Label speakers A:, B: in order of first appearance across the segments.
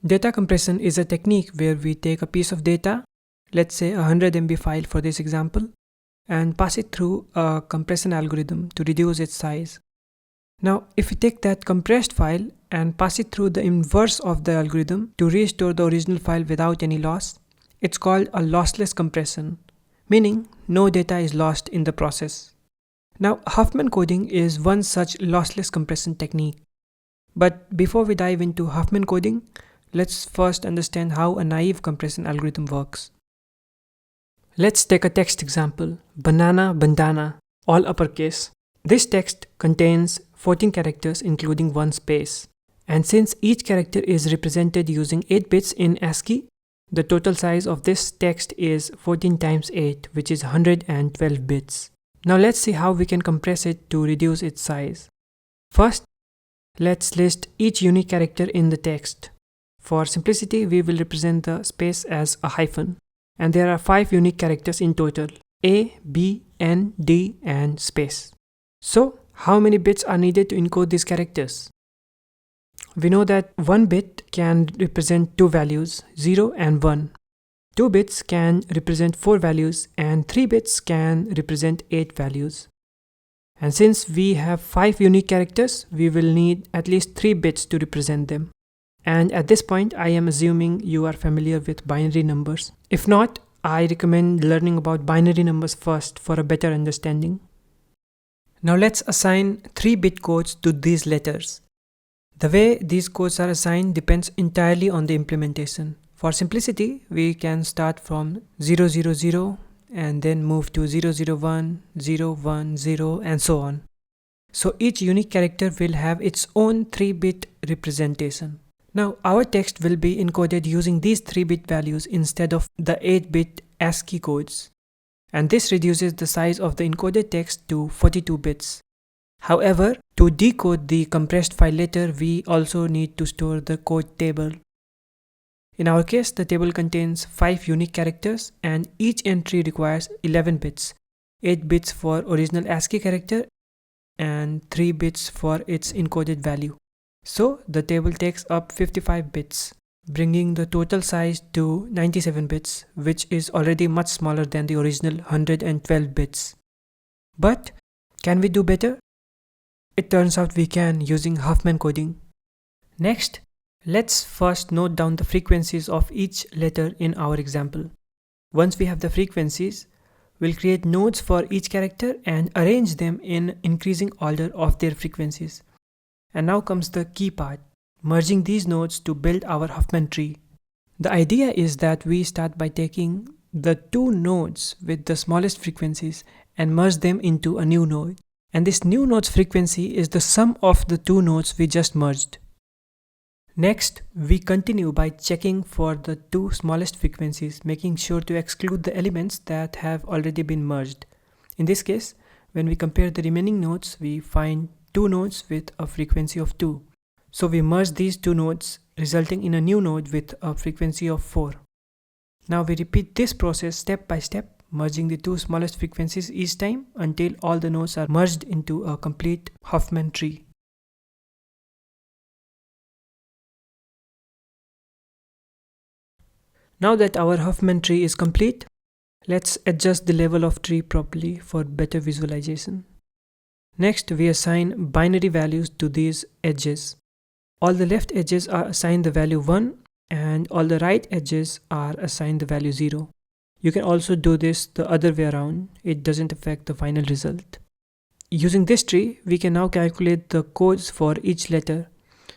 A: Data compression is a technique where we take a piece of data, let's say a 100 MB file for this example, and pass it through a compression algorithm to reduce its size. Now, if we take that compressed file and pass it through the inverse of the algorithm to restore the original file without any loss, it's called a lossless compression, meaning no data is lost in the process. Now, Huffman coding is one such lossless compression technique. But before we dive into Huffman coding, let's first understand how a naive compression algorithm works. Let's take a text example, banana, bandana, all uppercase. This text contains 14 characters including one space. And since each character is represented using 8 bits in ASCII, the total size of this text is 14 times 8, which is 112 bits. Now let's see how we can compress it to reduce its size. First, let's list each unique character in the text. For simplicity, we will represent the space as a hyphen. And there are 5 unique characters in total: A, B, N, D, and space. So, how many bits are needed to encode these characters? We know that 1 bit can represent 2 values, 0 and 1. 2 bits can represent 4 values, and 3 bits can represent 8 values. And since we have 5 unique characters, we will need at least 3 bits to represent them. And at this point, I am assuming you are familiar with binary numbers. If not, I recommend learning about binary numbers first for a better understanding. Now let's assign 3-bit codes to these letters. The way these codes are assigned depends entirely on the implementation. For simplicity, we can start from 000 and then move to 001, 010, and so on. So each unique character will have its own 3-bit representation. Now our text will be encoded using these 3-bit values instead of the 8-bit ASCII codes. And this reduces the size of the encoded text to 42 bits. However, to decode the compressed file later, we also need to store the code table. In our case, the table contains 5 unique characters and each entry requires 11 bits, 8 bits for original ASCII character and 3 bits for its encoded value. So the table takes up 55 bits, bringing the total size to 97 bits, which is already much smaller than the original 112 bits. But can we do better? It turns out we can using Huffman coding. Next, let's first note down the frequencies of each letter in our example. Once we have the frequencies, we'll create nodes for each character and arrange them in increasing order of their frequencies. And now comes the key part, merging these nodes to build our Huffman tree. The idea is that we start by taking the 2 nodes with the smallest frequencies and merge them into a new node. And this new node's frequency is the sum of the 2 nodes we just merged. Next, we continue by checking for the 2 smallest frequencies, making sure to exclude the elements that have already been merged. In this case, when we compare the remaining nodes, we find 2 nodes with a frequency of 2. So we merge these 2 nodes, resulting in a new node with a frequency of 4. Now we repeat this process step by step, merging the 2 smallest frequencies each time until all the nodes are merged into a complete Huffman tree. Now that our Huffman tree is complete, let's adjust the level of tree properly for better visualization. Next, we assign binary values to these edges. All the left edges are assigned the value 1 and all the right edges are assigned the value 0. You can also do this the other way around. It doesn't affect the final result. Using this tree, we can now calculate the codes for each letter.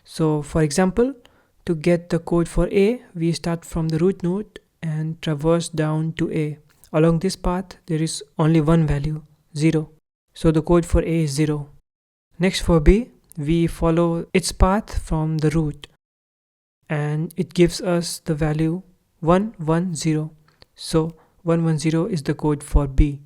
A: So for example, to get the code for A, we start from the root node and traverse down to A. Along this path, there is only one value, 0. So the code for A is 0. Next for B, we follow its path from the root and it gives us the value 110. So 110 is the code for B.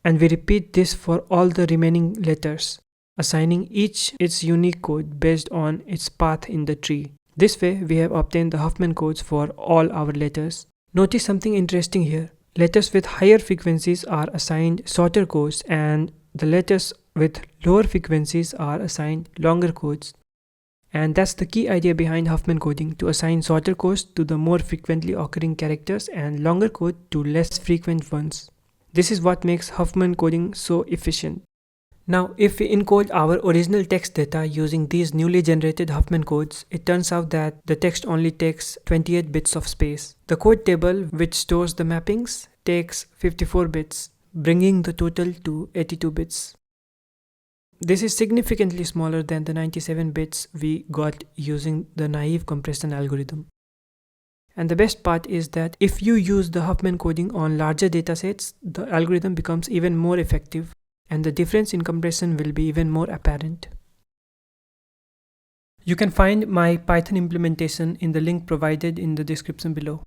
A: And we repeat this for all the remaining letters, assigning each its unique code based on its path in the tree. This way, we have obtained the Huffman codes for all our letters. Notice something interesting here. Letters with higher frequencies are assigned shorter codes and the letters with lower frequencies are assigned longer codes. And that's the key idea behind Huffman coding, to assign shorter codes to the more frequently occurring characters and longer code to less frequent ones. This is what makes Huffman coding so efficient. Now, if we encode our original text data using these newly generated Huffman codes, it turns out that the text only takes 28 bits of space. The code table, which stores the mappings, takes 54 bits, bringing the total to 82 bits. This is significantly smaller than the 97 bits we got using the naive compression algorithm. And the best part is that if you use the Huffman coding on larger datasets, the algorithm becomes even more effective, and the difference in compression will be even more apparent. You can find my Python implementation in the link provided in the description below.